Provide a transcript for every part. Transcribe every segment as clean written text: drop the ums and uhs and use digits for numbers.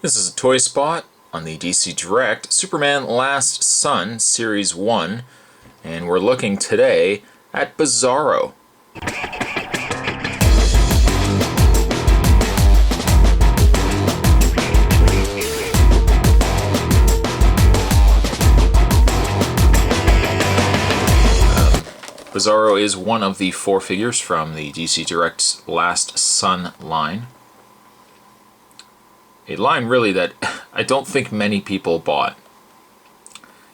This is a toy spot on the DC Direct Superman Last Son Series 1, and we're looking today at Bizarro. Bizarro is one of the 4 figures from the DC Direct's Last Son line. A line really that I don't think many people bought.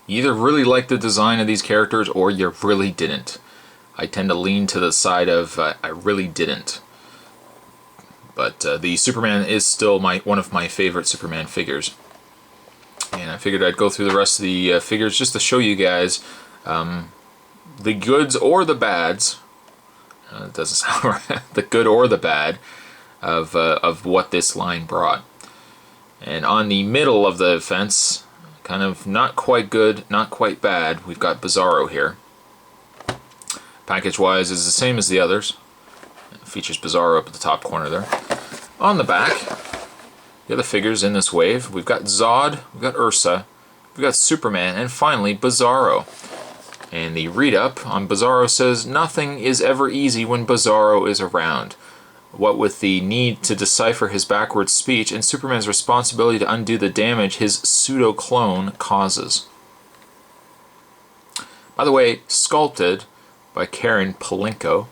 You either really liked the design of these characters or you really didn't. I tend to lean to the side of I really didn't. But the Superman is still one of my favorite Superman figures. And I figured I'd go through the rest of the figures just to show you guys the goods or the bads. It doesn't sound right. The good or the bad of what this line brought. And on the middle of the fence, kind of not quite good, not quite bad, we've got Bizarro here. Package-wise is the same as the others. It features Bizarro up at the top corner there. On the back, the other figures in this wave, we've got Zod, we've got Ursa, we've got Superman, and finally Bizarro. And the read-up on Bizarro says, "Nothing is ever easy when Bizarro is around. What with the need to decipher his backwards speech and Superman's responsibility to undo the damage his pseudo-clone causes." By the way, Sculpted by Karen Palenko.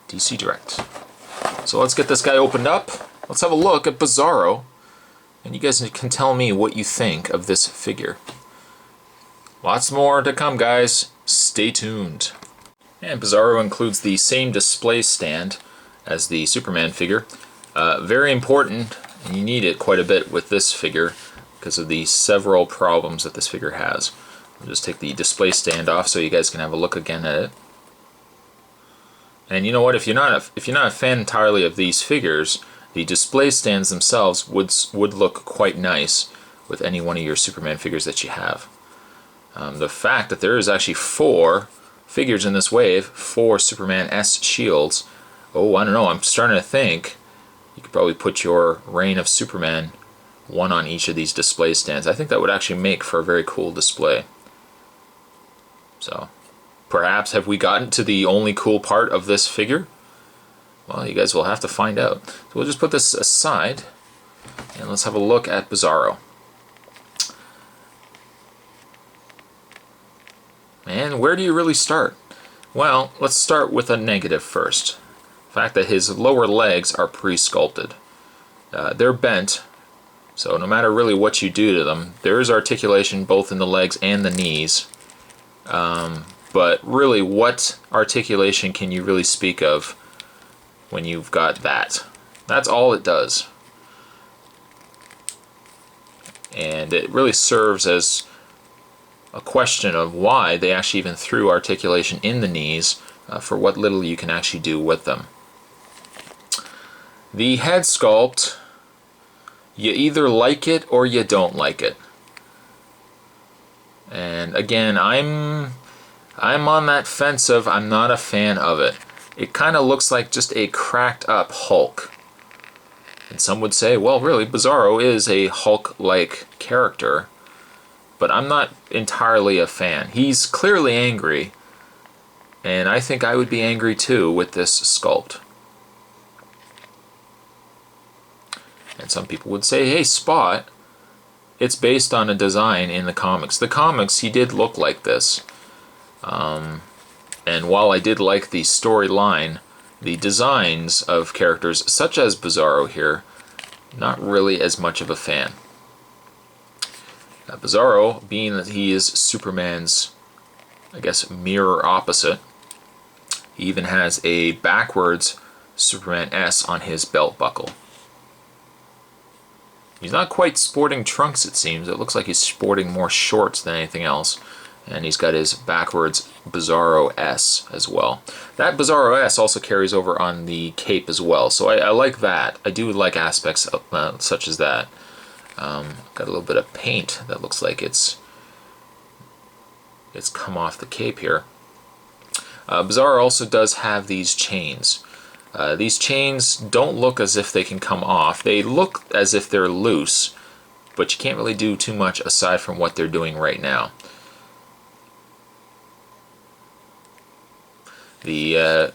DC Direct. So let's get this guy opened up. Let's have a look at Bizarro. And you guys can tell me what you think of this figure. Lots more to come, guys. Stay tuned. And Bizarro includes the same display stand as the Superman figure. Very important, and you need it quite a bit with this figure because of the several problems that this figure has. I'll just take the display stand off so you guys can have a look again at it. And you know what? If you're not a fan entirely of these figures, the display stands themselves would look quite nice with any one of your Superman figures that you have. The fact that there is actually 4 figures in this wave, 4 Superman S shields. Oh, I don't know, I'm starting to think you could probably put your Reign of Superman, one on each of these display stands. I think that would actually make for a very cool display. So, perhaps have we gotten to the only cool part of this figure? Well, you guys will have to find out. So we'll just put this aside, and let's have a look at Bizarro. And where do you really start? Well, let's start with a negative first. The fact that his lower legs are pre-sculpted. They're bent, so no matter really what you do to them, there is articulation both in the legs and the knees. But really, what articulation can you really speak of when you've got that? That's all it does. And it really serves as a question of why they actually even threw articulation in the knees for what little you can actually do with them. The head sculpt, you either like it or you don't like it. And again, I'm on that fence of I'm not a fan of it. It kind of looks like just a cracked up Hulk. And some would say, well, really, Bizarro is a Hulk-like character. But I'm not entirely a fan. He's clearly angry, and I think I would be angry too with this sculpt. And some people would say, hey, Spot, it's based on a design in the comics. The comics, he did look like this. And while I did like the storyline, the designs of characters such as Bizarro here, not really as much of a fan. Bizarro, being that he is Superman's, I guess, mirror opposite, he even has a backwards Superman S on his belt buckle. He's not quite sporting trunks, it seems. It looks like he's sporting more shorts than anything else. And he's got his backwards Bizarro S as well. That Bizarro S also carries over on the cape as well, so I like that. I do like aspects of, such as that. Got a little bit of paint that looks like it's come off the cape here. Bizarro also does have these chains. These chains don't look as if they can come off. They look as if they're loose, but you can't really do too much aside from what they're doing right now. The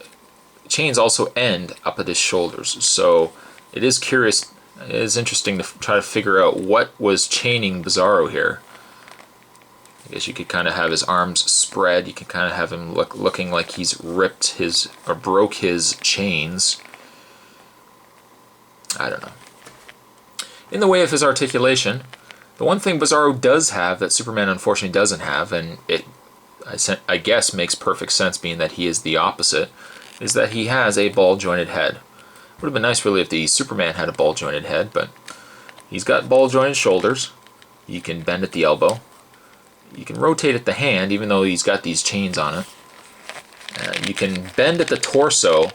chains also end up at his shoulders, so it is curious, it is interesting to try to figure out what was chaining Bizarro here. I guess you could kind of have his arms spread. You can kind of have him looking like he's ripped his, or broke his chains. I don't know. In the way of his articulation, the one thing Bizarro does have that Superman unfortunately doesn't have, and it, I guess, makes perfect sense being that he is the opposite, is that he has a ball-jointed head. Would have been nice really if the Superman had a ball-jointed head, but he's got ball-jointed shoulders. You can bend at the elbow. You can rotate at the hand, even though he's got these chains on it. You can bend at the torso,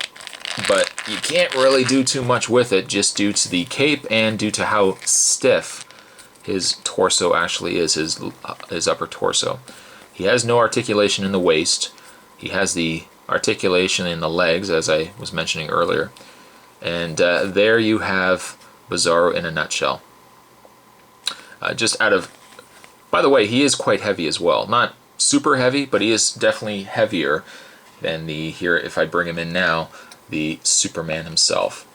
but you can't really do too much with it just due to the cape and due to how stiff his torso actually is, his upper torso. He has no articulation in the waist. He has the articulation in the legs, as I was mentioning earlier. And there you have Bizarro in a nutshell. Just out of... By the way, he is quite heavy as well. Not super heavy, but he is definitely heavier than the, here, if I bring him in now, the Superman himself.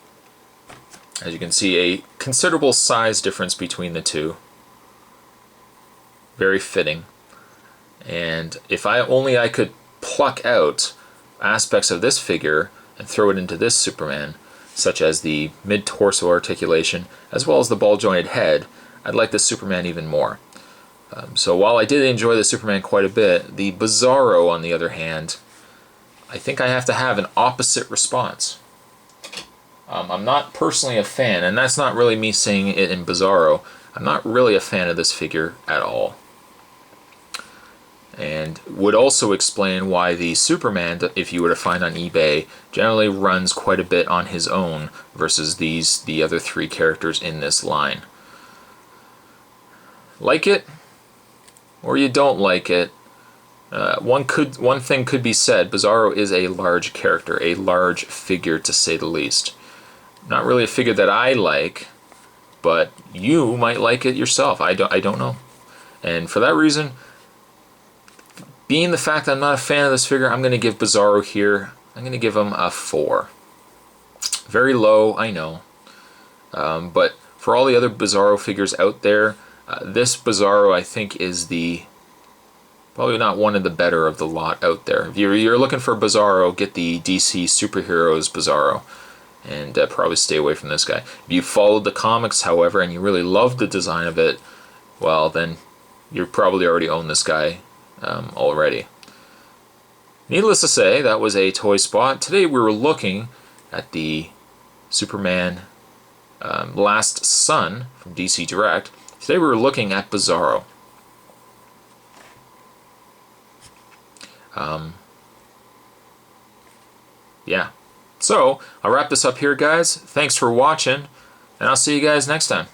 As you can see, a considerable size difference between the two. Very fitting. And if I could pluck out aspects of this figure and throw it into this Superman, such as the mid-torso articulation, as well as the ball-jointed head, I'd like this Superman even more. So while I did enjoy the Superman quite a bit, the Bizarro, on the other hand, I think I have to have an opposite response. I'm not personally a fan, and that's not really me saying it in Bizarro. I'm not really a fan of this figure at all. And would also explain why the Superman, if you were to find on eBay, generally runs quite a bit on his own versus the other three characters in this line. Like it, or you don't like it. One thing could be said: Bizarro is a large character, a large figure to say the least. Not really a figure that I like, but you might like it yourself. I don't know. And for that reason, being the fact that I'm not a fan of this figure, I'm going to give Bizarro here, I'm going to give him a 4. Very low, I know. But for all the other Bizarro figures out there, this Bizarro, I think, is probably not one of the better of the lot out there. If you're looking for Bizarro, get the DC Superheroes Bizarro, and probably stay away from this guy. If you followed the comics, however, and you really loved the design of it, well, then you probably already own this guy already. Needless to say, that was a toy spot. Today we were looking at the Superman Last Son from DC Direct. Today we were looking at Bizarro. Yeah. So, I'll wrap this up here, guys. Thanks for watching, and I'll see you guys next time.